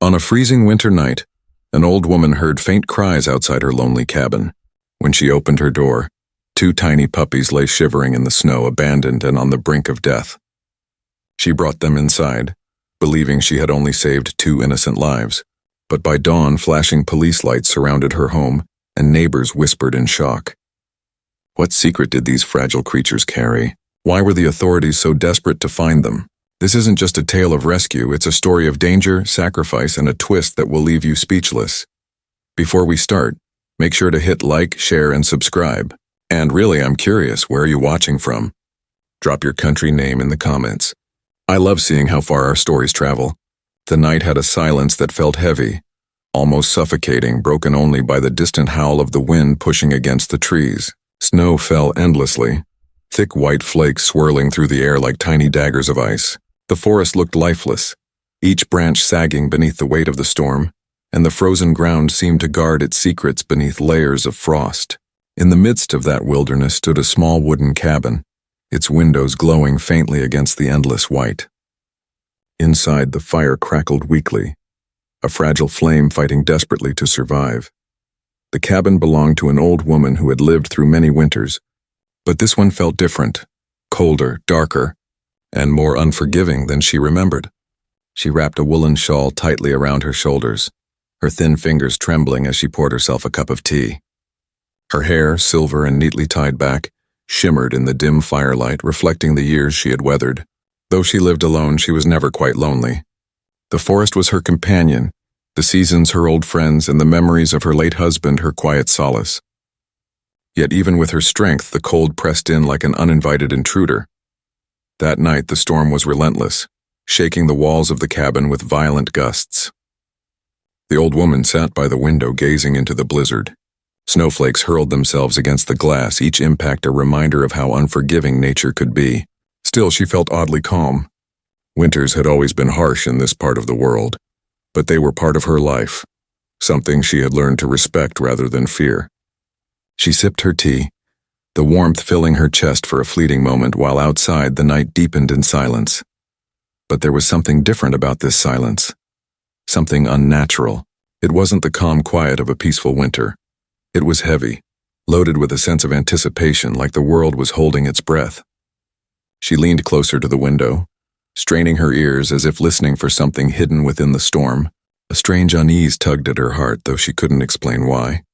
On a freezing winter night, an old woman heard faint cries outside her lonely cabin. When she opened her door, two tiny puppies lay shivering in the snow, abandoned and on the brink of death. She brought them inside, believing she had only saved two innocent lives. But by dawn, flashing police lights surrounded her home, and neighbors whispered in shock. What secret did these fragile creatures carry? Why were the authorities so desperate to find them? This isn't just a tale of rescue, it's a story of danger, sacrifice, and a twist that will leave you speechless. Before we start, make sure to hit like, share, and subscribe. And really, I'm curious, where are you watching from? Drop your country name in the comments. I love seeing how far our stories travel. The night had a silence that felt heavy, almost suffocating, broken only by the distant howl of the wind pushing against the trees. Snow fell endlessly, thick white flakes swirling through the air like tiny daggers of ice. The forest looked lifeless, each branch sagging beneath the weight of the storm, and the frozen ground seemed to guard its secrets beneath layers of frost. In the midst of that wilderness stood a small wooden cabin, its windows glowing faintly against the endless white. Inside, the fire crackled weakly, a fragile flame fighting desperately to survive. The cabin belonged to an old woman who had lived through many winters, but this one felt different, colder, darker, and more unforgiving than she remembered. She wrapped a woolen shawl tightly around her shoulders, her thin fingers trembling as she poured herself a cup of tea. Her hair, silver and neatly tied back, shimmered in the dim firelight, reflecting the years she had weathered. Though she lived alone, she was never quite lonely. The forest was her companion, the seasons her old friends, and the memories of her late husband her quiet solace. Yet even with her strength, the cold pressed in like an uninvited intruder. That night the storm was relentless, shaking the walls of the cabin with violent gusts. The old woman sat by the window gazing into the blizzard. Snowflakes hurled themselves against the glass, each impact a reminder of how unforgiving nature could be. Still, she felt oddly calm. Winters had always been harsh in this part of the world, but they were part of her life, something she had learned to respect rather than fear. She sipped her tea, the warmth filling her chest for a fleeting moment, while outside the night deepened in silence. But there was something different about this silence, something unnatural. It wasn't the calm quiet of a peaceful winter. It was heavy, loaded with a sense of anticipation, like the world was holding its breath. She leaned closer to the window, straining her ears as if listening for something hidden within the storm. A strange unease tugged at her heart, though she couldn't explain why.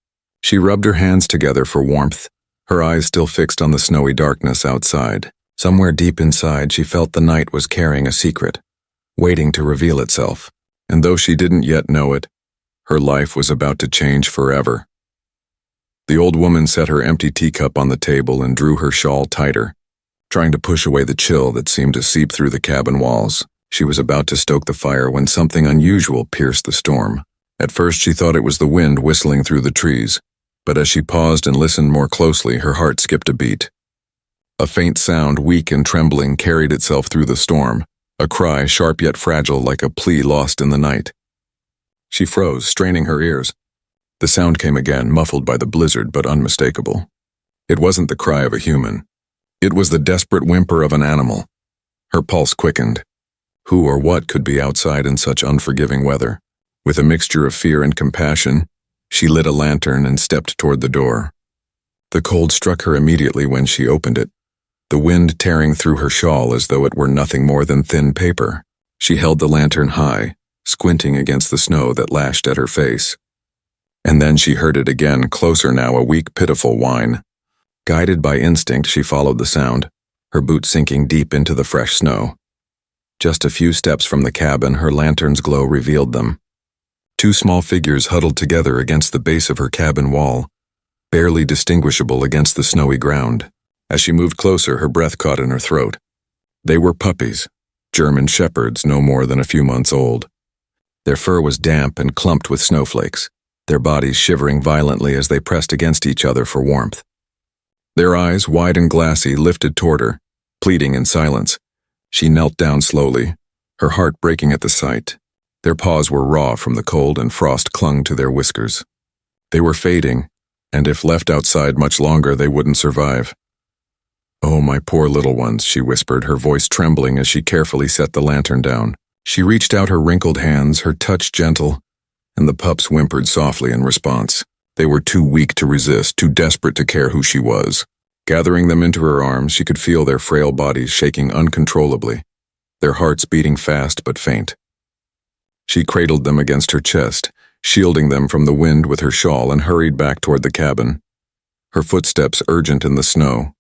She rubbed her hands together for warmth, her eyes still fixed on the snowy darkness outside. Somewhere deep inside, she felt the night was carrying a secret, waiting to reveal itself. And though she didn't yet know it, her life was about to change forever. The old woman set her empty teacup on the table and drew her shawl tighter, trying to push away the chill that seemed to seep through the cabin walls. She was about to stoke the fire when something unusual pierced the storm. At first she thought it was the wind whistling through the trees, but as she paused and listened more closely, her heart skipped a beat. A faint sound, weak and trembling, carried itself through the storm, a cry sharp yet fragile, like a plea lost in the night. She froze, straining her ears. The sound came again, muffled by the blizzard but unmistakable. It wasn't the cry of a human. It was the desperate whimper of an animal. Her pulse quickened. Who or what could be outside in such unforgiving weather? With a mixture of fear and compassion, she lit a lantern and stepped toward the door. The cold struck her immediately when she opened it, the wind tearing through her shawl as though it were nothing more than thin paper. She held the lantern high, squinting against the snow that lashed at her face. And then she heard it again, closer now, a weak, pitiful whine. Guided by instinct, she followed the sound, her boots sinking deep into the fresh snow. Just a few steps from the cabin, her lantern's glow revealed them. Two small figures huddled together against the base of her cabin wall, barely distinguishable against the snowy ground. As she moved closer, her breath caught in her throat. They were puppies, German shepherds no more than a few months old. Their fur was damp and clumped with snowflakes, their bodies shivering violently as they pressed against each other for warmth. Their eyes, wide and glassy, lifted toward her, pleading in silence. She knelt down slowly, her heart breaking at the sight. Their paws were raw from the cold and frost clung to their whiskers. They were fading, and if left outside much longer, they wouldn't survive. "Oh, my poor little ones," she whispered, her voice trembling as she carefully set the lantern down. She reached out her wrinkled hands, her touch gentle, and the pups whimpered softly in response. They were too weak to resist, too desperate to care who she was. Gathering them into her arms, she could feel their frail bodies shaking uncontrollably, their hearts beating fast but faint. She cradled them against her chest, shielding them from the wind with her shawl, and hurried back toward the cabin, her footsteps urgent in the snow.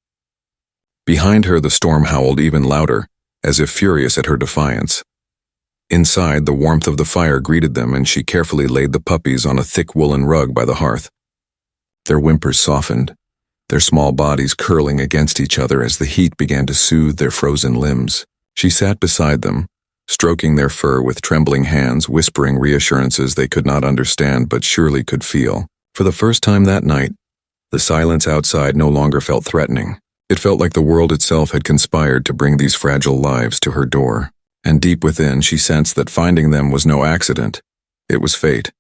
Behind her, the storm howled even louder, as if furious at her defiance. Inside, the warmth of the fire greeted them, and she carefully laid the puppies on a thick woolen rug by the hearth. Their whimpers softened, their small bodies curling against each other as the heat began to soothe their frozen limbs. She sat beside them, stroking their fur with trembling hands, whispering reassurances they could not understand but surely could feel. For the first time that night, the silence outside no longer felt threatening. It felt like the world itself had conspired to bring these fragile lives to her door. And deep within, she sensed that finding them was no accident. It was fate.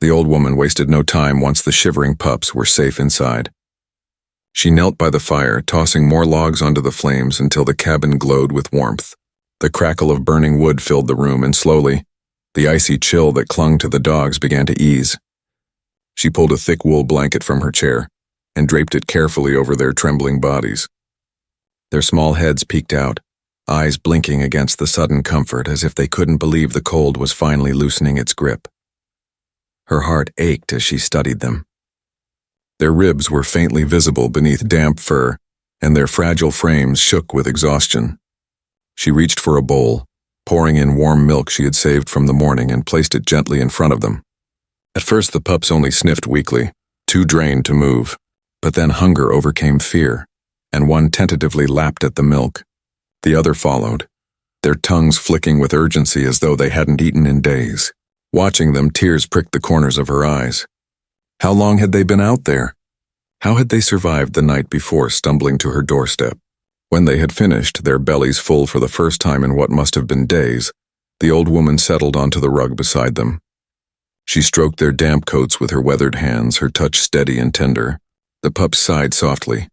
The old woman wasted no time once the shivering pups were safe inside. She knelt by the fire, tossing more logs onto the flames until the cabin glowed with warmth. The crackle of burning wood filled the room, and slowly, the icy chill that clung to the dogs began to ease. She pulled a thick wool blanket from her chair and draped it carefully over their trembling bodies. Their small heads peeked out, eyes blinking against the sudden comfort as if they couldn't believe the cold was finally loosening its grip. Her heart ached as she studied them. Their ribs were faintly visible beneath damp fur, and their fragile frames shook with exhaustion. She reached for a bowl, pouring in warm milk she had saved from the morning, and placed it gently in front of them. At first the pups only sniffed weakly, too drained to move, but then hunger overcame fear, and one tentatively lapped at the milk. The other followed, their tongues flicking with urgency as though they hadn't eaten in days. Watching them, tears pricked the corners of her eyes. How long had they been out there? How had they survived the night before, stumbling to her doorstep? When they had finished, their bellies full for the first time in what must have been days, the old woman settled onto the rug beside them. She stroked their damp coats with her weathered hands, her touch steady and tender. The pups sighed softly,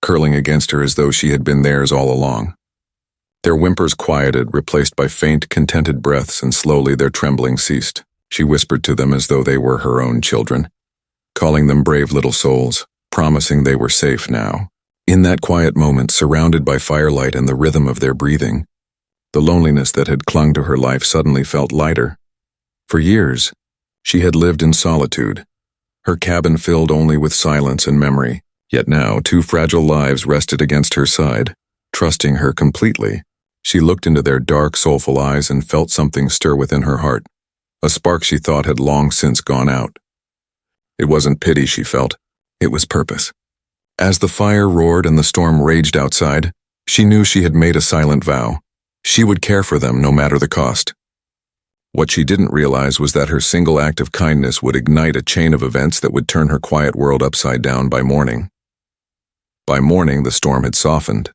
curling against her as though she had been theirs all along. Their whimpers quieted, replaced by faint, contented breaths, and slowly their trembling ceased. She whispered to them as though they were her own children, calling them brave little souls, promising they were safe now. In that quiet moment, surrounded by firelight and the rhythm of their breathing, the loneliness that had clung to her life suddenly felt lighter. For years, she had lived in solitude, her cabin filled only with silence and memory. Yet now, two fragile lives rested against her side, trusting her completely. She looked into their dark, soulful eyes and felt something stir within her heart, a spark she thought had long since gone out. It wasn't pity she felt, it was purpose. As the fire roared and the storm raged outside, she knew she had made a silent vow. She would care for them no matter the cost. What she didn't realize was that her single act of kindness would ignite a chain of events that would turn her quiet world upside down by morning. By morning, the storm had softened.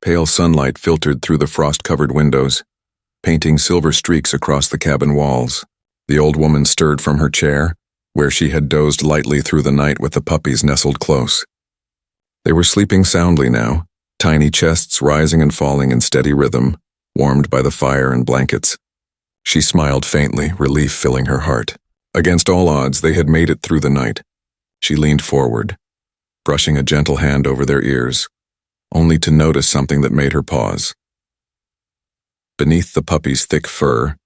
Pale sunlight filtered through the frost-covered windows, painting silver streaks across the cabin walls. The old woman stirred from her chair, where she had dozed lightly through the night with the puppies nestled close. They were sleeping soundly now, tiny chests rising and falling in steady rhythm, warmed by the fire and blankets. She smiled faintly, relief filling her heart. Against all odds, they had made it through the night. She leaned forward, brushing a gentle hand over their ears, only to notice something that made her pause. Beneath the puppies' thick fur,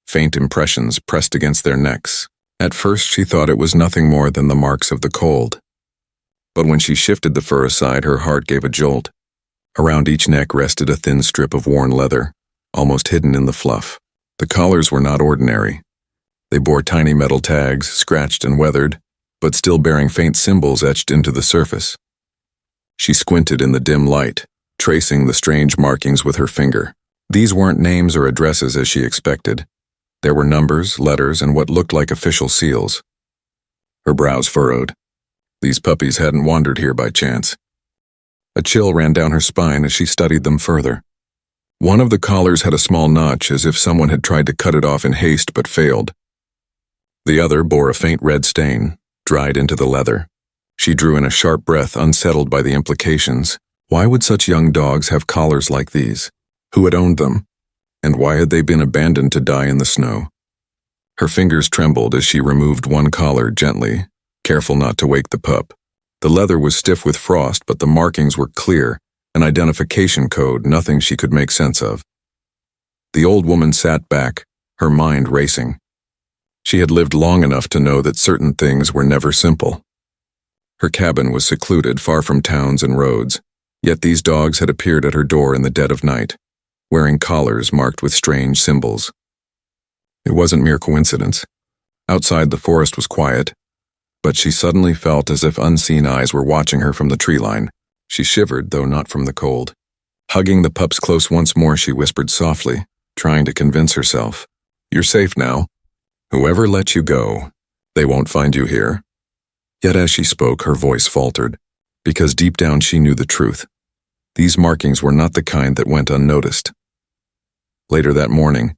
faint impressions pressed against their necks. At first she thought it was nothing more than the marks of the cold. But when she shifted the fur aside, her heart gave a jolt. Around each neck rested a thin strip of worn leather, almost hidden in the fluff. The collars were not ordinary. They bore tiny metal tags, scratched and weathered, but still bearing faint symbols etched into the surface. She squinted in the dim light, tracing the strange markings with her finger. These weren't names or addresses as she expected. There were numbers, letters, and what looked like official seals. Her brows furrowed. These puppies hadn't wandered here by chance. A chill ran down her spine as she studied them further. One of the collars had a small notch, as if someone had tried to cut it off in haste but failed. The other bore a faint red stain, dried into the leather. She drew in a sharp breath, unsettled by the implications. Why would such young dogs have collars like these? Who had owned them? And why had they been abandoned to die in the snow? Her fingers trembled as she removed one collar gently, careful not to wake the pup. The leather was stiff with frost, but the markings were clear, an identification code, nothing she could make sense of. The old woman sat back, her mind racing. She had lived long enough to know that certain things were never simple. Her cabin was secluded, far from towns and roads, yet these dogs had appeared at her door in the dead of night, wearing collars marked with strange symbols. It wasn't mere coincidence. Outside, the forest was quiet, but she suddenly felt as if unseen eyes were watching her from the tree line. She shivered, though not from the cold. Hugging the pups close once more, she whispered softly, trying to convince herself, "You're safe now. Whoever let you go, they won't find you here." Yet as she spoke, her voice faltered, because deep down she knew the truth. These markings were not the kind that went unnoticed. Later that morning,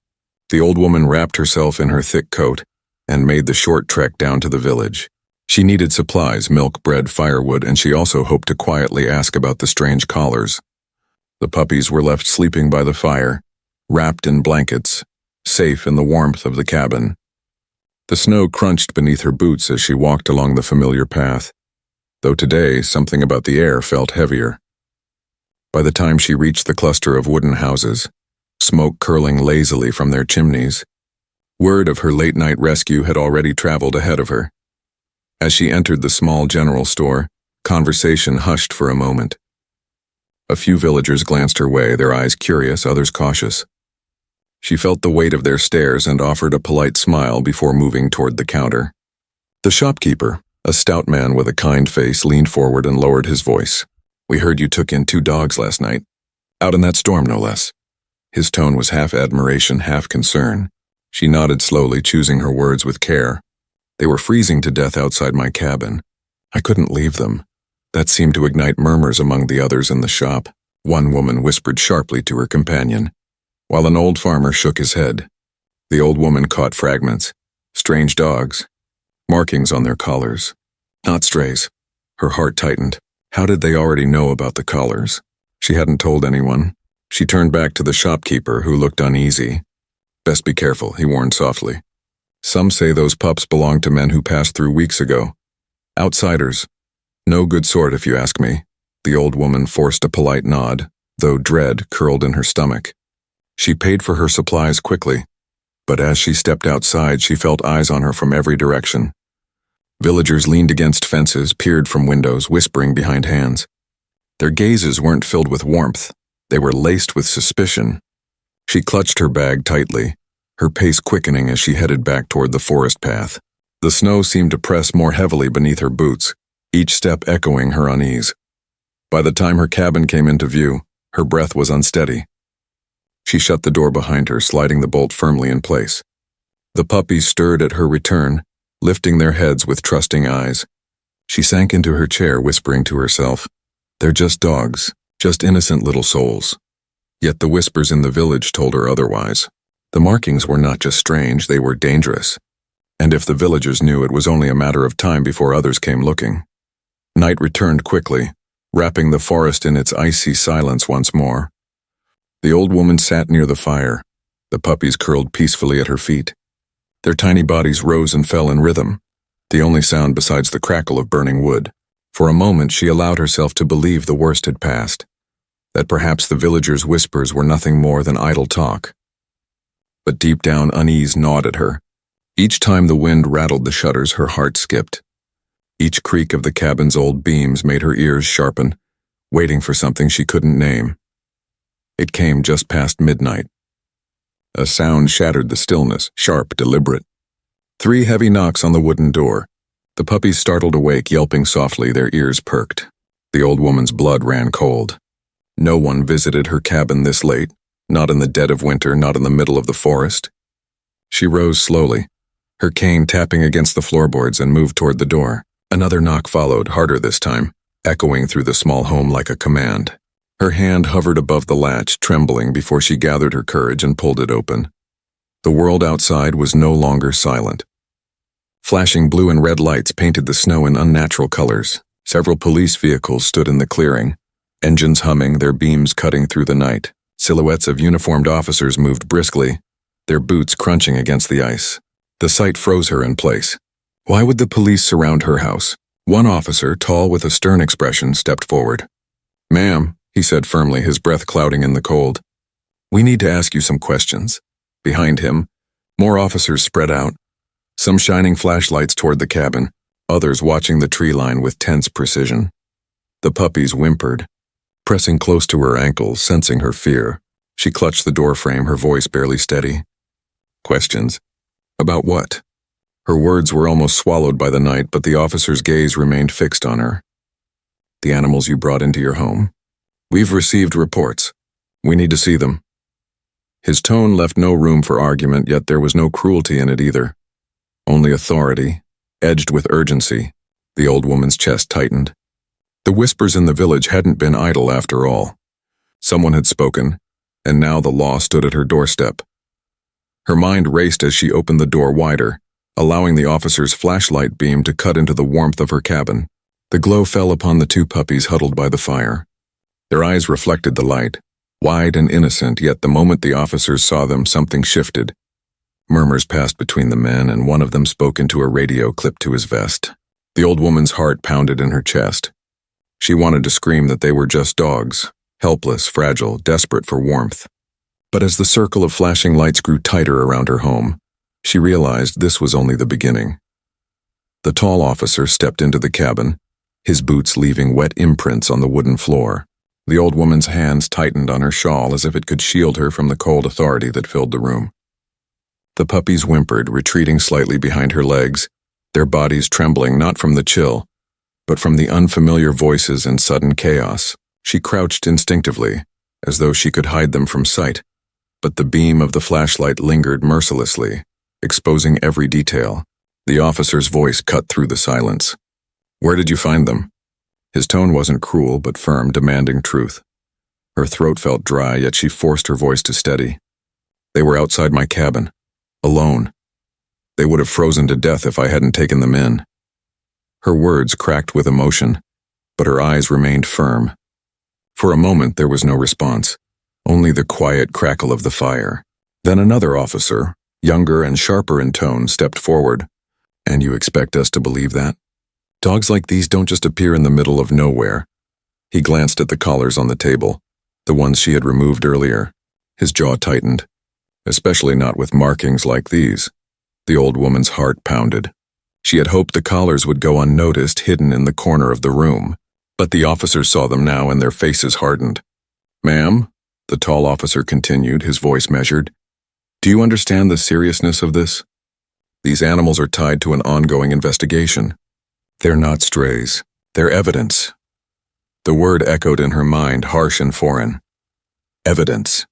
the old woman wrapped herself in her thick coat and made the short trek down to the village. She needed supplies, milk, bread, firewood, and she also hoped to quietly ask about the strange collars. The puppies were left sleeping by the fire, wrapped in blankets, safe in the warmth of the cabin. The snow crunched beneath her boots as she walked along the familiar path, though today something about the air felt heavier. By the time she reached the cluster of wooden houses, smoke curling lazily from their chimneys, word of her late-night rescue had already traveled ahead of her. As she entered the small general store, conversation hushed for a moment. A few villagers glanced her way, their eyes curious, others cautious. She felt the weight of their stares and offered a polite smile before moving toward the counter. The shopkeeper, a stout man with a kind face, leaned forward and lowered his voice. "We heard you took in 2 dogs last night. Out in that storm, no less." His tone was half admiration, half concern. She nodded slowly, choosing her words with care. "They were freezing to death outside my cabin. I couldn't leave them." That seemed to ignite murmurs among the others in the shop. One woman whispered sharply to her companion, while an old farmer shook his head. The old woman caught fragments. Strange dogs. Markings on their collars. Not strays. Her heart tightened. How did they already know about the collars? She hadn't told anyone. She turned back to the shopkeeper, who looked uneasy. "Best be careful," he warned softly. "Some say those pups belong to men who passed through weeks ago. Outsiders. No good sort, if you ask me." The old woman forced a polite nod, though dread curled in her stomach. She paid for her supplies quickly, but as she stepped outside, she felt eyes on her from every direction. Villagers leaned against fences, peered from windows, whispering behind hands. Their gazes weren't filled with warmth. They were laced with suspicion. She clutched her bag tightly, her pace quickening as she headed back toward the forest path. The snow seemed to press more heavily beneath her boots, each step echoing her unease. By the time her cabin came into view, her breath was unsteady. She shut the door behind her, sliding the bolt firmly in place. The puppies stirred at her return, lifting their heads with trusting eyes. She sank into her chair, whispering to herself, "They're just dogs, just innocent little souls." Yet the whispers in the village told her otherwise. The markings were not just strange, they were dangerous. And if the villagers knew, it was only a matter of time before others came looking. Night returned quickly, wrapping the forest in its icy silence once more. The old woman sat near the fire, the puppies curled peacefully at her feet. Their tiny bodies rose and fell in rhythm, the only sound besides the crackle of burning wood. For a moment she allowed herself to believe the worst had passed, that perhaps the villagers' whispers were nothing more than idle talk. But deep down unease gnawed at her. Each time the wind rattled the shutters, her heart skipped. Each creak of the cabin's old beams made her ears sharpen, waiting for something she couldn't name. It came just past midnight. A sound shattered the stillness, sharp, deliberate. 3 heavy knocks on the wooden door. The puppies startled awake, yelping softly, their ears perked. The old woman's blood ran cold. No one visited her cabin this late, not in the dead of winter, not in the middle of the forest. She rose slowly, her cane tapping against the floorboards, and moved toward the door. Another knock followed, harder this time, echoing through the small home like a command. Her hand hovered above the latch, trembling before she gathered her courage and pulled it open. The world outside was no longer silent. Flashing blue and red lights painted the snow in unnatural colors. Several police vehicles stood in the clearing, engines humming, their beams cutting through the night. Silhouettes of uniformed officers moved briskly, their boots crunching against the ice. The sight froze her in place. Why would the police surround her house? One officer, tall with a stern expression, stepped forward. "Ma'am," he said firmly, his breath clouding in the cold. "We need to ask you some questions." Behind him, more officers spread out, some shining flashlights toward the cabin, others watching the tree line with tense precision. The puppies whimpered, pressing close to her ankles, sensing her fear. She clutched the doorframe, her voice barely steady. "Questions? About what?" Her words were almost swallowed by the night, but the officer's gaze remained fixed on her. "The animals you brought into your home? We've received reports. We need to see them." His tone left no room for argument, yet there was no cruelty in it either. Only authority, edged with urgency. The old woman's chest tightened. The whispers in the village hadn't been idle after all. Someone had spoken, and now the law stood at her doorstep. Her mind raced as she opened the door wider, allowing the officer's flashlight beam to cut into the warmth of her cabin. The glow fell upon the two puppies huddled by the fire. Their eyes reflected the light, wide and innocent, yet the moment the officers saw them, something shifted. Murmurs passed between the men, and one of them spoke into a radio clipped to his vest. The old woman's heart pounded in her chest. She wanted to scream that they were just dogs, helpless, fragile, desperate for warmth. But as the circle of flashing lights grew tighter around her home, she realized this was only the beginning. The tall officer stepped into the cabin, his boots leaving wet imprints on the wooden floor. The old woman's hands tightened on her shawl as if it could shield her from the cold authority that filled the room. The puppies whimpered, retreating slightly behind her legs, their bodies trembling not from the chill, but from the unfamiliar voices and sudden chaos. She crouched instinctively, as though she could hide them from sight, but the beam of the flashlight lingered mercilessly, exposing every detail. The officer's voice cut through the silence. "Where did you find them?" His tone wasn't cruel, but firm, demanding truth. Her throat felt dry, yet she forced her voice to steady. "They were outside my cabin, alone. They would have frozen to death if I hadn't taken them in." Her words cracked with emotion, but her eyes remained firm. For a moment there was no response, only the quiet crackle of the fire. Then another officer, younger and sharper in tone, stepped forward. "And you expect us to believe that? Dogs like these don't just appear in the middle of nowhere." He glanced at the collars on the table, the ones she had removed earlier. His jaw tightened. "Especially not with markings like these." The old woman's heart pounded. She had hoped the collars would go unnoticed, hidden in the corner of the room. But the officers saw them now, and their faces hardened. "Ma'am," the tall officer continued, his voice measured, "do you understand the seriousness of this? These animals are tied to an ongoing investigation. They're not strays. They're evidence." The word echoed in her mind, harsh and foreign. Evidence.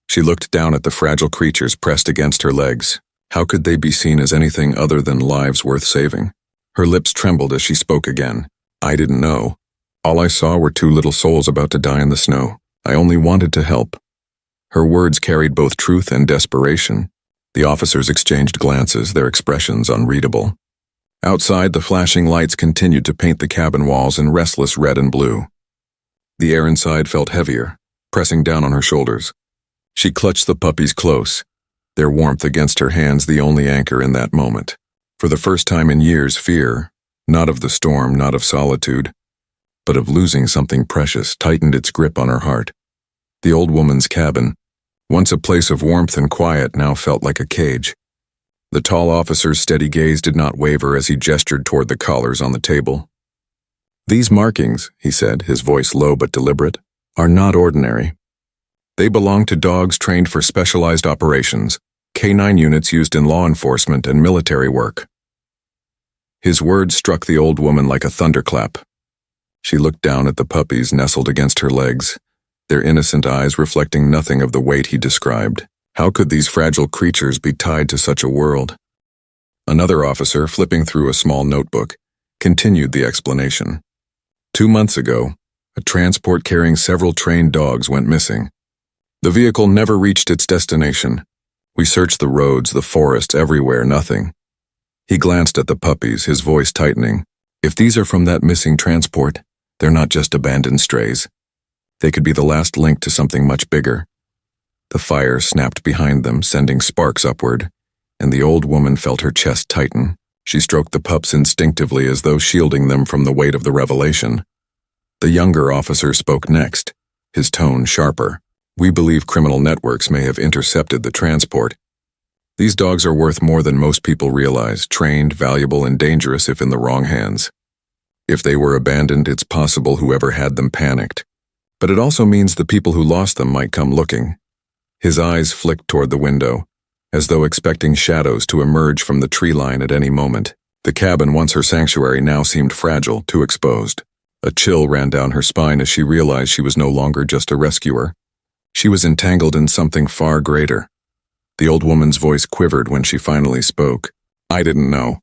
She looked down at the fragile creatures pressed against her legs. How could they be seen as anything other than lives worth saving? Her lips trembled as she spoke again. "I didn't know. All I saw were two little souls about to die in the snow. I only wanted to help." Her words carried both truth and desperation. The officers exchanged glances, their expressions unreadable. Outside, the flashing lights continued to paint the cabin walls in restless red and blue. The air inside felt heavier, pressing down on her shoulders. She clutched the puppies close, their warmth against her hands the only anchor in that moment. For the first time in years, fear, not of the storm, not of solitude, but of losing something precious, tightened its grip on her heart. The old woman's cabin, once a place of warmth and quiet, now felt like a cage. The tall officer's steady gaze did not waver as he gestured toward the collars on the table. "These markings," he said, his voice low but deliberate, "are not ordinary. They belong to dogs trained for specialized operations, K9 units used in law enforcement and military work." His words struck the old woman like a thunderclap. She looked down at the puppies nestled against her legs, their innocent eyes reflecting nothing of the weight he described. How could these fragile creatures be tied to such a world? Another officer, flipping through a small notebook, continued the explanation. 2 months ago, a transport carrying several trained dogs went missing. The vehicle never reached its destination. We searched the roads, the forests, everywhere, nothing. He glanced at the puppies, his voice tightening. "If these are from that missing transport, they're not just abandoned strays. They could be the last link to something much bigger. The fire snapped behind them, sending sparks upward, and the old woman felt her chest tighten. She stroked the pups instinctively as though shielding them from the weight of the revelation. The younger officer spoke next, his tone sharper. "We believe criminal networks may have intercepted the transport. These dogs are worth more than most people realize, trained, valuable, and dangerous if in the wrong hands. If they were abandoned, it's possible whoever had them panicked. But it also means the people who lost them might come looking." His eyes flicked toward the window, as though expecting shadows to emerge from the tree line at any moment. The cabin, once her sanctuary, now seemed fragile, too exposed. A chill ran down her spine as she realized she was no longer just a rescuer. She was entangled in something far greater. The old woman's voice quivered when she finally spoke. "I didn't know.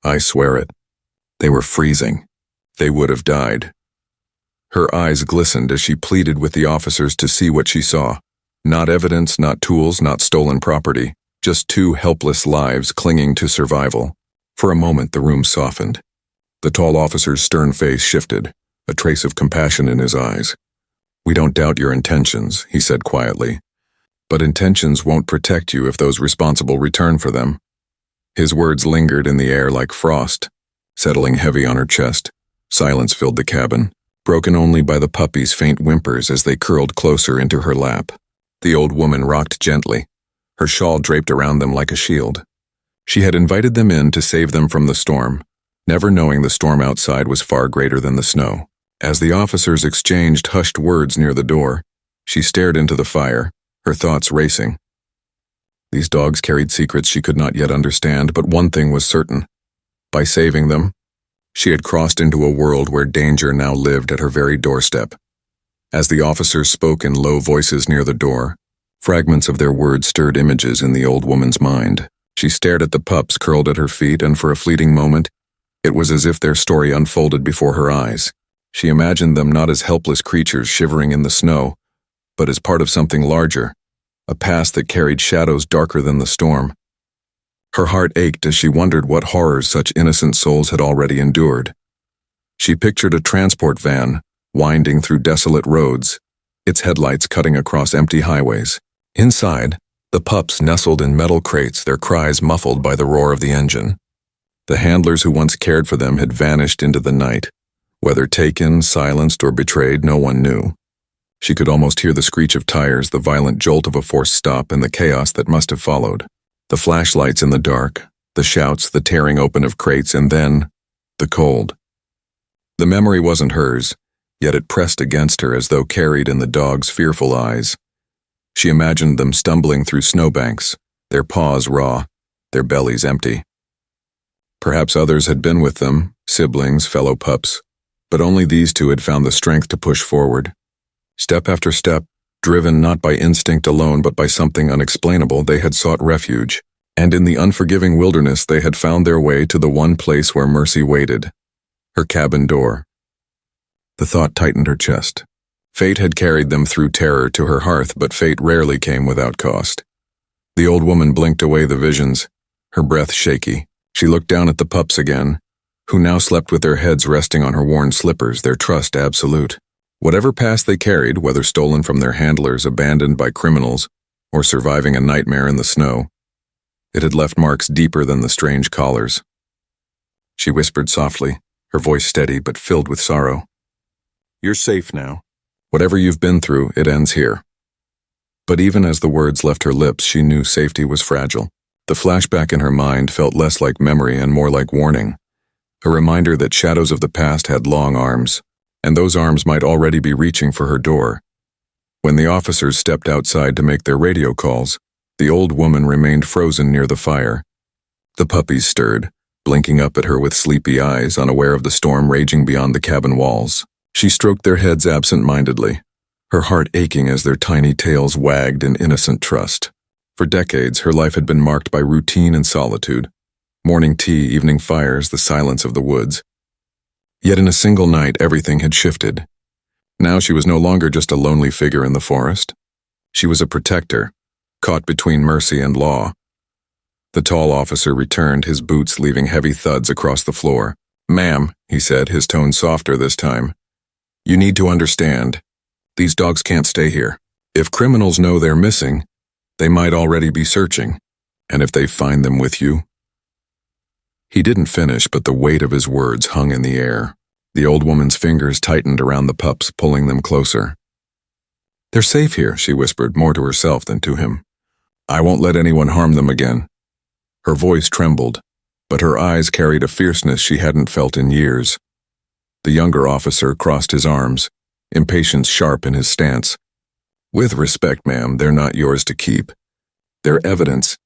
I swear it. They were freezing. They would have died." Her eyes glistened as she pleaded with the officers to see what she saw. Not evidence, not tools, not stolen property, just two helpless lives clinging to survival. For a moment, the room softened. The tall officer's stern face shifted, a trace of compassion in his eyes. "We don't doubt your intentions," he said quietly. "But intentions won't protect you if those responsible return for them." His words lingered in the air like frost, settling heavy on her chest. Silence filled the cabin, broken only by the puppies' faint whimpers as they curled closer into her lap. The old woman rocked gently, her shawl draped around them like a shield. She had invited them in to save them from the storm, never knowing the storm outside was far greater than the snow. As the officers exchanged hushed words near the door, she stared into the fire, her thoughts racing. These dogs carried secrets she could not yet understand, but one thing was certain. By saving them, she had crossed into a world where danger now lived at her very doorstep. As the officers spoke in low voices near the door, fragments of their words stirred images in the old woman's mind. She stared at the pups curled at her feet, and for a fleeting moment, it was as if their story unfolded before her eyes. She imagined them not as helpless creatures shivering in the snow, but as part of something larger, a past that carried shadows darker than the storm. Her heart ached as she wondered what horrors such innocent souls had already endured. She pictured a transport van, winding through desolate roads, its headlights cutting across empty highways. Inside, the pups nestled in metal crates, their cries muffled by the roar of the engine. The handlers who once cared for them had vanished into the night. Whether taken, silenced, or betrayed, no one knew. She could almost hear the screech of tires, the violent jolt of a forced stop, and the chaos that must have followed. The flashlights in the dark, the shouts, the tearing open of crates, and then, the cold. The memory wasn't hers, yet it pressed against her as though carried in the dog's fearful eyes. She imagined them stumbling through snowbanks, their paws raw, their bellies empty. Perhaps others had been with them, siblings, fellow pups, but only these two had found the strength to push forward. Step after step, driven not by instinct alone but by something unexplainable, they had sought refuge, and in the unforgiving wilderness they had found their way to the one place where mercy waited, her cabin door. The thought tightened her chest. Fate had carried them through terror to her hearth, but fate rarely came without cost. The old woman blinked away the visions, her breath shaky. She looked down at the pups again, who now slept with their heads resting on her worn slippers, their trust absolute. Whatever past they carried, whether stolen from their handlers, abandoned by criminals, or surviving a nightmare in the snow, it had left marks deeper than the strange collars. She whispered softly, her voice steady but filled with sorrow. "You're safe now. Whatever you've been through, it ends here." But even as the words left her lips, she knew safety was fragile. The flashback in her mind felt less like memory and more like warning, a reminder that shadows of the past had long arms, and those arms might already be reaching for her door. When the officers stepped outside to make their radio calls, the old woman remained frozen near the fire. The puppies stirred, blinking up at her with sleepy eyes, unaware of the storm raging beyond the cabin walls. She stroked their heads absent-mindedly, her heart aching as their tiny tails wagged in innocent trust. For decades, her life had been marked by routine and solitude. Morning tea, evening fires, the silence of the woods. Yet in a single night, everything had shifted. Now she was no longer just a lonely figure in the forest. She was a protector, caught between mercy and law. The tall officer returned, his boots leaving heavy thuds across the floor. "Ma'am," he said, his tone softer this time, "you need to understand. These dogs can't stay here. If criminals know they're missing, they might already be searching. And if they find them with you?" He didn't finish, but the weight of his words hung in the air. The old woman's fingers tightened around the pups, pulling them closer. "They're safe here," she whispered, more to herself than to him. "I won't let anyone harm them again." Her voice trembled, but her eyes carried a fierceness she hadn't felt in years. The younger officer crossed his arms, impatience sharp in his stance. "With respect, ma'am, they're not yours to keep. They're evidence.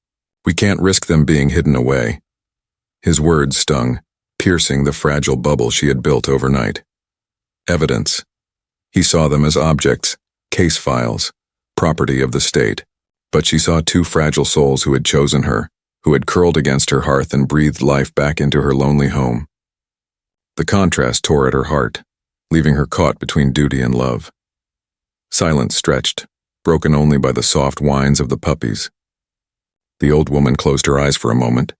We can't risk them being hidden away." His words stung, piercing the fragile bubble she had built overnight. Evidence. He saw them as objects, case files, property of the state. But she saw two fragile souls who had chosen her, who had curled against her hearth and breathed life back into her lonely home. The contrast tore at her heart, leaving her caught between duty and love. Silence stretched, broken only by the soft whines of the puppies. The old woman closed her eyes for a moment,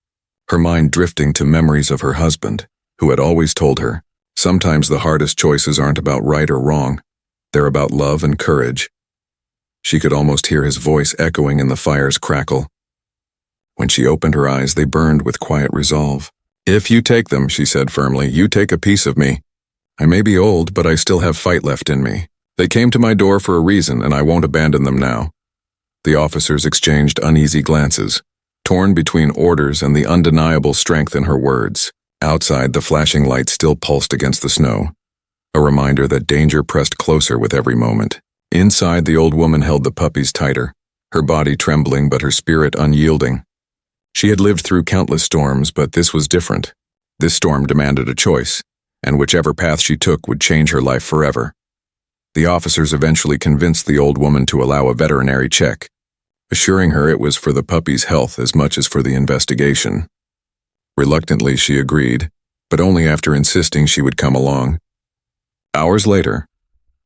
her mind drifting to memories of her husband, who had always told her, sometimes the hardest choices aren't about right or wrong, they're about love and courage. She could almost hear his voice echoing in the fire's crackle. When she opened her eyes, they burned with quiet resolve. "If you take them," she said firmly, "you take a piece of me. I may be old, but I still have fight left in me. They came to my door for a reason, and I won't abandon them now." The officers exchanged uneasy glances, torn between orders and the undeniable strength in her words. Outside, the flashing light still pulsed against the snow, a reminder that danger pressed closer with every moment. Inside, the old woman held the puppies tighter, her body trembling but her spirit unyielding. She had lived through countless storms, but this was different. This storm demanded a choice, and whichever path she took would change her life forever. The officers eventually convinced the old woman to allow a veterinary check, assuring her it was for the puppy's health as much as for the investigation. Reluctantly, she agreed, but only after insisting she would come along. Hours later,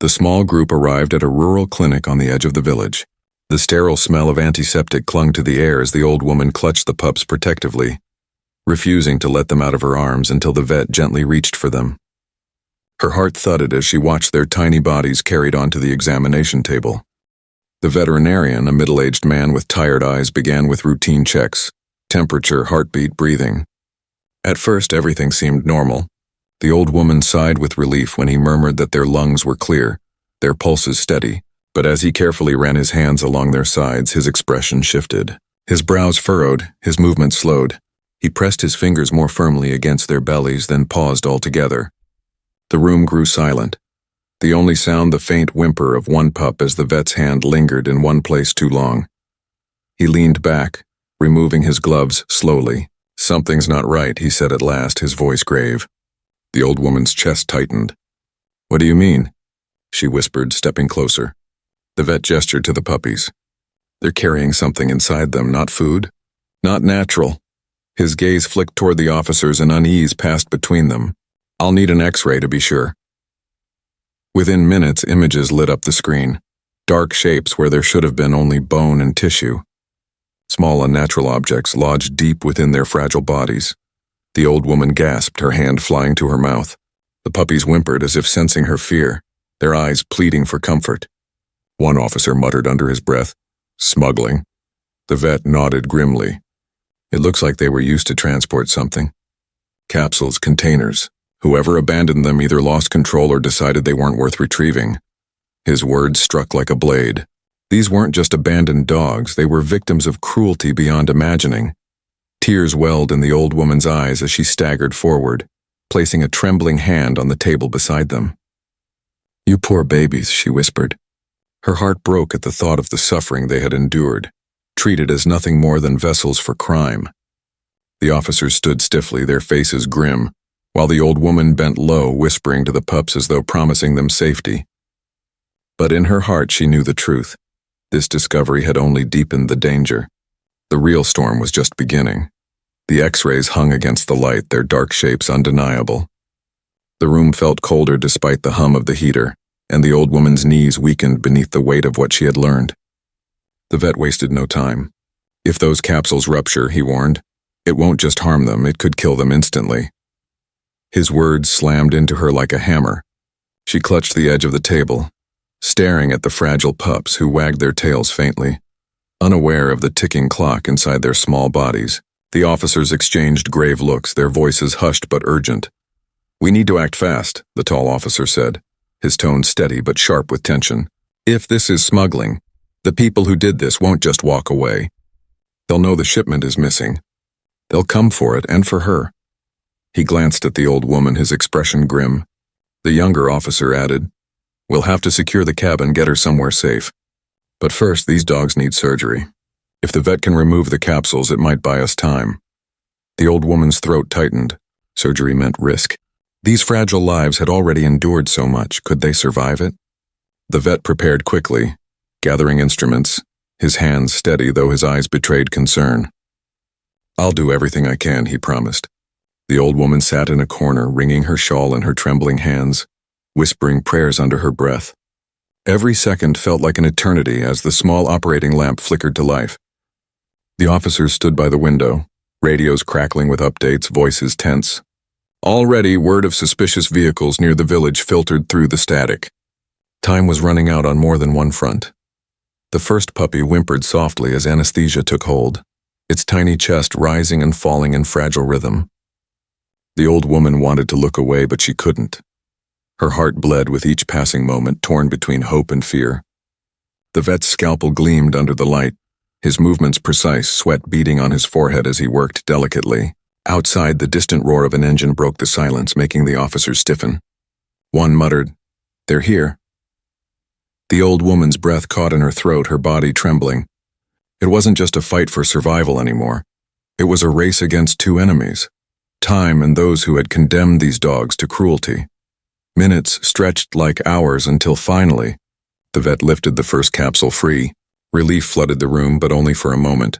the small group arrived at a rural clinic on the edge of the village. The sterile smell of antiseptic clung to the air as the old woman clutched the pups protectively, refusing to let them out of her arms until the vet gently reached for them. Her heart thudded as she watched their tiny bodies carried onto the examination table. The veterinarian, a middle-aged man with tired eyes, began with routine checks: temperature, heartbeat, breathing. At first, everything seemed normal. The old woman sighed with relief when he murmured that their lungs were clear, their pulses steady, but as he carefully ran his hands along their sides, his expression shifted. His brows furrowed, his movement slowed. He pressed his fingers more firmly against their bellies, then paused altogether. The room grew silent, the only sound the faint whimper of one pup as the vet's hand lingered in one place too long. He leaned back, removing his gloves slowly. "Something's not right," he said at last, his voice grave. The old woman's chest tightened. "What do you mean?" she whispered, stepping closer. The vet gestured to the puppies. "They're carrying something inside them, not food, not natural." His gaze flicked toward the officers and unease passed between them. "I'll need an X-ray to be sure." Within minutes, images lit up the screen, dark shapes where there should have been only bone and tissue. Small unnatural objects lodged deep within their fragile bodies. The old woman gasped, her hand flying to her mouth. The puppies whimpered as if sensing her fear, their eyes pleading for comfort. One officer muttered under his breath, "Smuggling." The vet nodded grimly. "It looks like they were used to transport something. Capsules, containers. Whoever abandoned them either lost control or decided they weren't worth retrieving." His words struck like a blade. These weren't just abandoned dogs, they were victims of cruelty beyond imagining. Tears welled in the old woman's eyes as she staggered forward, placing a trembling hand on the table beside them. "You poor babies," she whispered. Her heart broke at the thought of the suffering they had endured, treated as nothing more than vessels for crime. The officers stood stiffly, their faces grim, while the old woman bent low, whispering to the pups as though promising them safety. But in her heart she knew the truth. This discovery had only deepened the danger. The real storm was just beginning. The X-rays hung against the light, their dark shapes undeniable. The room felt colder despite the hum of the heater, and the old woman's knees weakened beneath the weight of what she had learned. The vet wasted no time. "If those capsules rupture," he warned, "it won't just harm them, it could kill them instantly." His words slammed into her like a hammer. She clutched the edge of the table, staring at the fragile pups who wagged their tails faintly. Unaware of the ticking clock inside their small bodies, the officers exchanged grave looks, their voices hushed but urgent. "We need to act fast," the tall officer said, his tone steady but sharp with tension. "If this is smuggling, the people who did this won't just walk away. They'll know the shipment is missing. They'll come for it, and for her." He glanced at the old woman, his expression grim. The younger officer added, "We'll have to secure the cabin, get her somewhere safe. But first, these dogs need surgery. If the vet can remove the capsules, it might buy us time." The old woman's throat tightened. Surgery meant risk. These fragile lives had already endured so much. Could they survive it? The vet prepared quickly, gathering instruments, his hands steady though his eyes betrayed concern. "I'll do everything I can," he promised. The old woman sat in a corner, wringing her shawl in her trembling hands, whispering prayers under her breath. Every second felt like an eternity as the small operating lamp flickered to life. The officers stood by the window, radios crackling with updates, voices tense. Already, word of suspicious vehicles near the village filtered through the static. Time was running out on more than one front. The first puppy whimpered softly as anesthesia took hold, its tiny chest rising and falling in fragile rhythm. The old woman wanted to look away, but she couldn't. Her heart bled with each passing moment, torn between hope and fear. The vet's scalpel gleamed under the light, his movements precise, sweat beading on his forehead as he worked delicately. Outside, the distant roar of an engine broke the silence, making the officers stiffen. One muttered, "They're here." The old woman's breath caught in her throat, her body trembling. It wasn't just a fight for survival anymore. It was a race against two enemies: time and those who had condemned these dogs to cruelty. Minutes stretched like hours until finally, the vet lifted the first capsule free. Relief flooded the room, but only for a moment.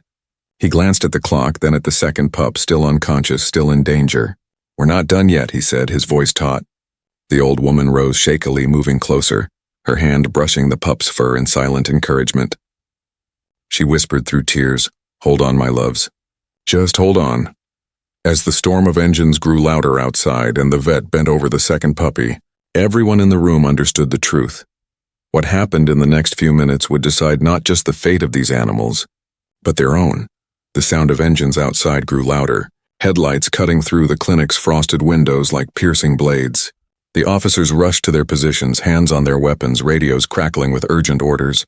He glanced at the clock, then at the second pup, still unconscious, still in danger. "We're not done yet," he said, his voice taut. The old woman rose shakily, moving closer, her hand brushing the pup's fur in silent encouragement. She whispered through tears, "Hold on, my loves. Just hold on." As the storm of engines grew louder outside and the vet bent over the second puppy, everyone in the room understood the truth. What happened in the next few minutes would decide not just the fate of these animals, but their own. The sound of engines outside grew louder, headlights cutting through the clinic's frosted windows like piercing blades. The officers rushed to their positions, hands on their weapons, radios crackling with urgent orders.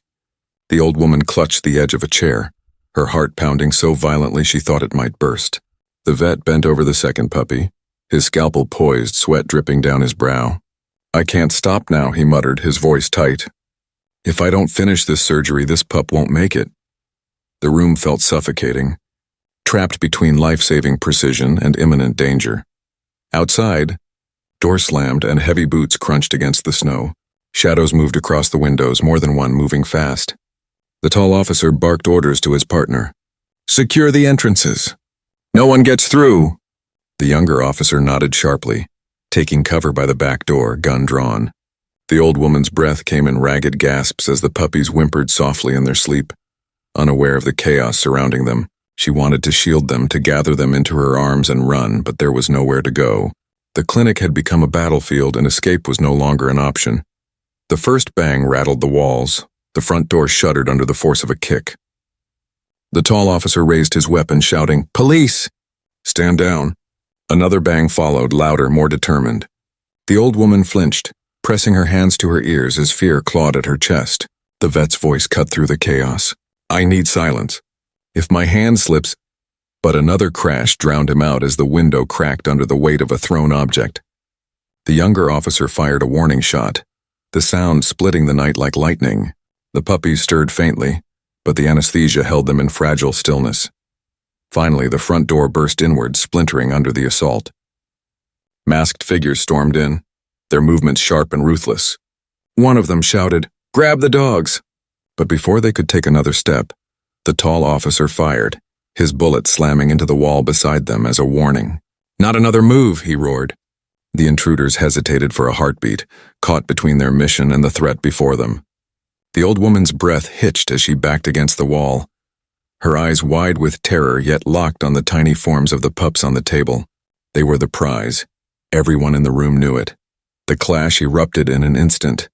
The old woman clutched the edge of a chair, her heart pounding so violently she thought it might burst. The vet bent over the second puppy, his scalpel poised, sweat dripping down his brow. "I can't stop now," he muttered, his voice tight. "If I don't finish this surgery, this pup won't make it." The room felt suffocating, trapped between life-saving precision and imminent danger. Outside, door slammed and heavy boots crunched against the snow. Shadows moved across the windows, more than one, moving fast. The tall officer barked orders to his partner. "Secure the entrances. No one gets through." The younger officer nodded sharply, taking cover by the back door, gun drawn. The old woman's breath came in ragged gasps as the puppies whimpered softly in their sleep. Unaware of the chaos surrounding them, she wanted to shield them, to gather them into her arms and run, but there was nowhere to go. The clinic had become a battlefield and escape was no longer an option. The first bang rattled the walls. The front door shuddered under the force of a kick. The tall officer raised his weapon, shouting, "Police!" "Stand down." Another bang followed, louder, more determined. The old woman flinched, pressing her hands to her ears as fear clawed at her chest. The vet's voice cut through the chaos. "I need silence. If my hand slips—" But another crash drowned him out as the window cracked under the weight of a thrown object. The younger officer fired a warning shot, the sound splitting the night like lightning. The puppies stirred faintly, but the anesthesia held them in fragile stillness. Finally, the front door burst inward, splintering under the assault. Masked figures stormed in, their movements sharp and ruthless. One of them shouted, "Grab the dogs!" But before they could take another step, the tall officer fired, his bullet slamming into the wall beside them as a warning. "Not another move," he roared. The intruders hesitated for a heartbeat, caught between their mission and the threat before them. The old woman's breath hitched as she backed against the wall, her eyes wide with terror yet locked on the tiny forms of the pups on the table. They were the prize. Everyone in the room knew it. The clash erupted in an instant.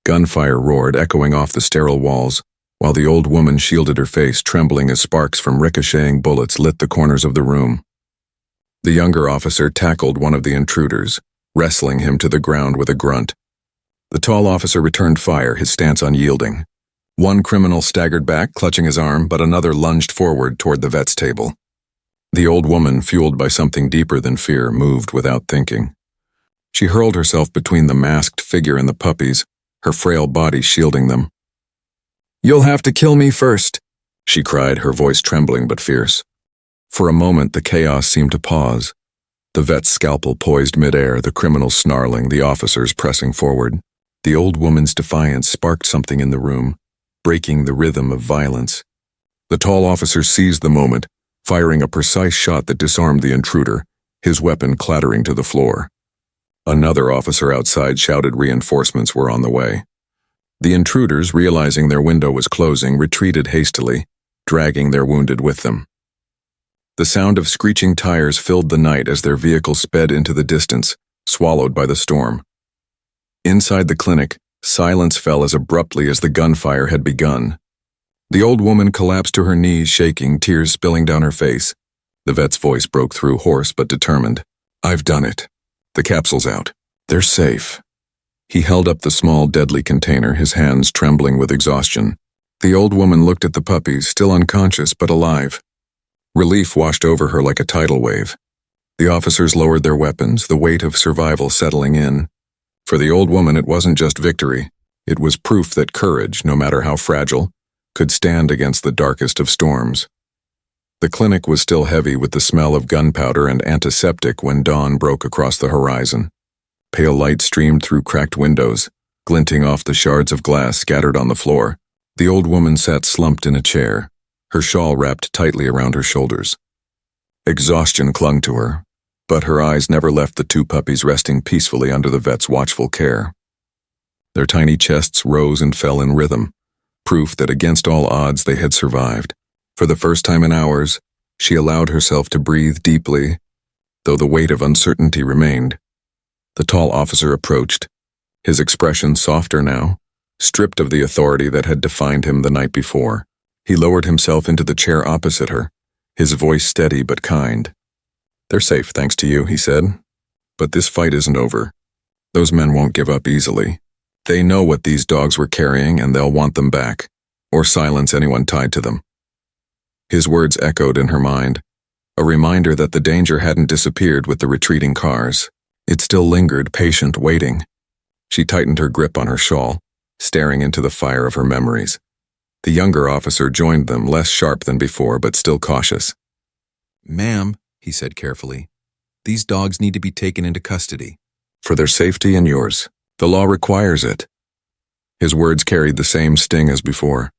Gunfire roared, echoing off the sterile walls, while the old woman shielded her face, trembling as sparks from ricocheting bullets lit the corners of the room. The younger officer tackled one of the intruders, wrestling him to the ground with a grunt. The tall officer returned fire, his stance unyielding. One criminal staggered back, clutching his arm, but another lunged forward toward the vet's table. The old woman, fueled by something deeper than fear, moved without thinking. She hurled herself between the masked figure and the puppies, her frail body shielding them. "You'll have to kill me first," she cried, her voice trembling but fierce. For a moment, the chaos seemed to pause. The vet's scalpel poised midair, the criminals snarling, the officers pressing forward. The old woman's defiance sparked something in the room, breaking the rhythm of violence. The tall officer seized the moment, firing a precise shot that disarmed the intruder, his weapon clattering to the floor. Another officer outside shouted reinforcements were on the way. The intruders, realizing their window was closing, retreated hastily, dragging their wounded with them. The sound of screeching tires filled the night as their vehicle sped into the distance, swallowed by the storm. Inside the clinic, silence fell as abruptly as the gunfire had begun. The old woman collapsed to her knees, shaking, tears spilling down her face. The vet's voice broke through, hoarse but determined. "I've done it. The capsule's out. They're safe." He held up the small, deadly container, his hands trembling with exhaustion. The old woman looked at the puppies, still unconscious but alive. Relief washed over her like a tidal wave. The officers lowered their weapons, the weight of survival settling in. For the old woman, it wasn't just victory. It was proof that courage, no matter how fragile, could stand against the darkest of storms. The clinic was still heavy with the smell of gunpowder and antiseptic when dawn broke across the horizon. Pale light streamed through cracked windows, glinting off the shards of glass scattered on the floor. The old woman sat slumped in a chair, her shawl wrapped tightly around her shoulders. Exhaustion clung to her, but her eyes never left the two puppies resting peacefully under the vet's watchful care. Their tiny chests rose and fell in rhythm, proof that against all odds they had survived. For the first time in hours, she allowed herself to breathe deeply, though the weight of uncertainty remained. The tall officer approached, his expression softer now, stripped of the authority that had defined him the night before. He lowered himself into the chair opposite her, his voice steady but kind. "They're safe, thanks to you," he said. "But this fight isn't over. Those men won't give up easily. They know what these dogs were carrying and they'll want them back, or silence anyone tied to them." His words echoed in her mind, a reminder that the danger hadn't disappeared with the retreating cars. It still lingered, patient, waiting. She tightened her grip on her shawl, staring into the fire of her memories. The younger officer joined them, less sharp than before, but still cautious. "Ma'am," he said carefully, "these dogs need to be taken into custody. For their safety and yours. The law requires it." His words carried the same sting as before.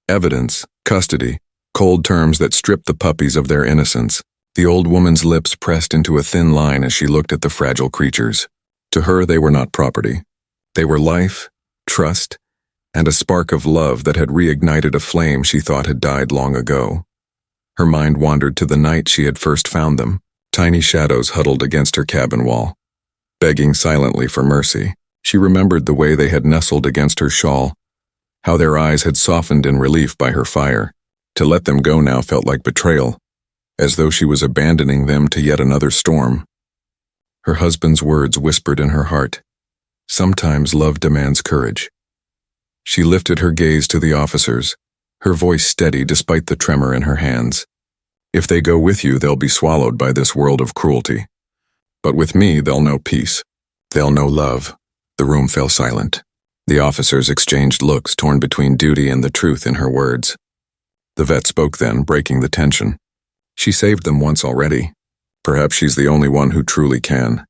Evidence, custody, cold terms that stripped the puppies of their innocence. The old woman's lips pressed into a thin line as she looked at the fragile creatures. To her, they were not property. They were life, trust, and a spark of love that had reignited a flame she thought had died long ago. Her mind wandered to the night she had first found them, tiny shadows huddled against her cabin wall, begging silently for mercy. She remembered the way they had nestled against her shawl, how their eyes had softened in relief by her fire. To let them go now felt like betrayal, as though she was abandoning them to yet another storm. Her husband's words whispered in her heart, "Sometimes love demands courage." She lifted her gaze to the officers, her voice steady despite the tremor in her hands. "If they go with you, they'll be swallowed by this world of cruelty. But with me, they'll know peace. They'll know love." The room fell silent. The officers exchanged looks, torn between duty and the truth in her words. The vet spoke then, breaking the tension. "She saved them once already. Perhaps she's the only one who truly can."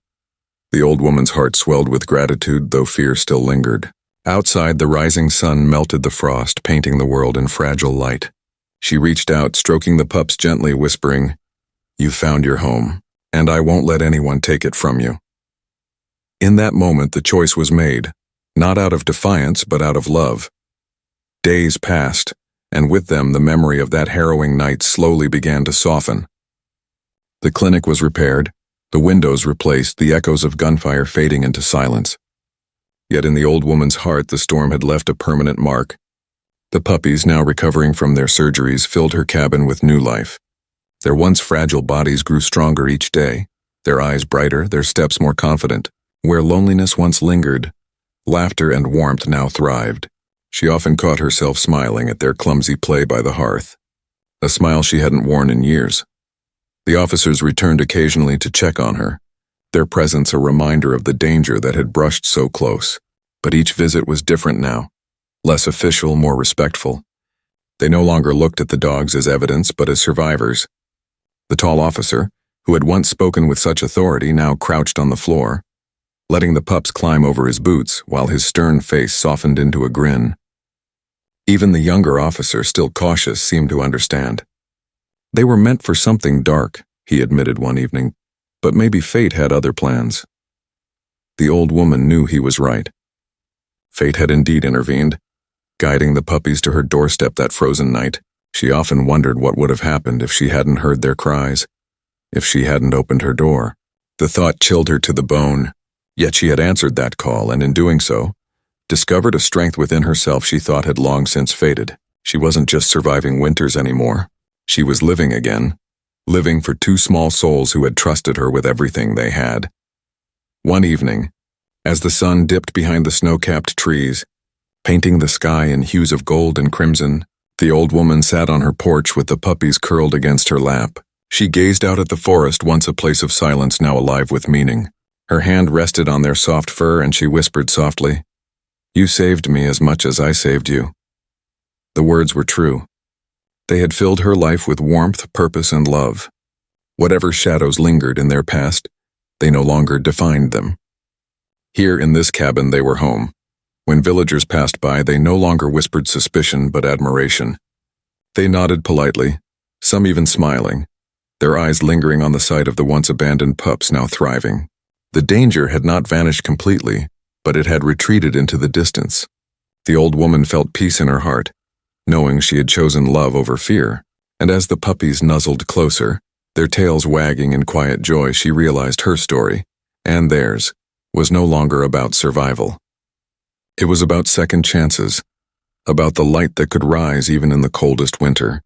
The old woman's heart swelled with gratitude, though fear still lingered. Outside, the rising sun melted the frost, painting the world in fragile light. She reached out, stroking the pups gently, whispering, "You've found your home, and I won't let anyone take it from you." In that moment, the choice was made, not out of defiance, but out of love. Days passed, and with them the memory of that harrowing night slowly began to soften. The clinic was repaired, the windows replaced, the echoes of gunfire fading into silence. Yet in the old woman's heart the storm had left a permanent mark. The puppies, now recovering from their surgeries, filled her cabin with new life. Their once fragile bodies grew stronger each day, their eyes brighter, their steps more confident. Where loneliness once lingered, laughter and warmth now thrived. She often caught herself smiling at their clumsy play by the hearth, a smile she hadn't worn in years. The officers returned occasionally to check on her, their presence a reminder of the danger that had brushed so close. But each visit was different now, less official, more respectful. They no longer looked at the dogs as evidence, but as survivors. The tall officer, who had once spoken with such authority, now crouched on the floor, letting the pups climb over his boots while his stern face softened into a grin. Even the younger officer, still cautious, seemed to understand. They were meant for something dark, he admitted one evening, but maybe fate had other plans. The old woman knew he was right. Fate had indeed intervened, guiding the puppies to her doorstep that frozen night. She often wondered what would have happened if she hadn't heard their cries, if she hadn't opened her door. The thought chilled her to the bone, yet she had answered that call, and in doing so, discovered a strength within herself she thought had long since faded. She wasn't just surviving winters anymore. She was living again, living for two small souls who had trusted her with everything they had. One evening, as the sun dipped behind the snow-capped trees, painting the sky in hues of gold and crimson, the old woman sat on her porch with the puppies curled against her lap. She gazed out at the forest, once a place of silence, now alive with meaning. Her hand rested on their soft fur, and she whispered softly, "You saved me as much as I saved you." The words were true. They had filled her life with warmth, purpose, and love. Whatever shadows lingered in their past, they no longer defined them. Here in this cabin they were home. When villagers passed by, they no longer whispered suspicion but admiration. They nodded politely, some even smiling, their eyes lingering on the sight of the once abandoned pups now thriving. The danger had not vanished completely, but it had retreated into the distance. The old woman felt peace in her heart, knowing she had chosen love over fear, and as the puppies nuzzled closer, their tails wagging in quiet joy, she realized her story, and theirs, was no longer about survival. It was about second chances, about the light that could rise even in the coldest winter.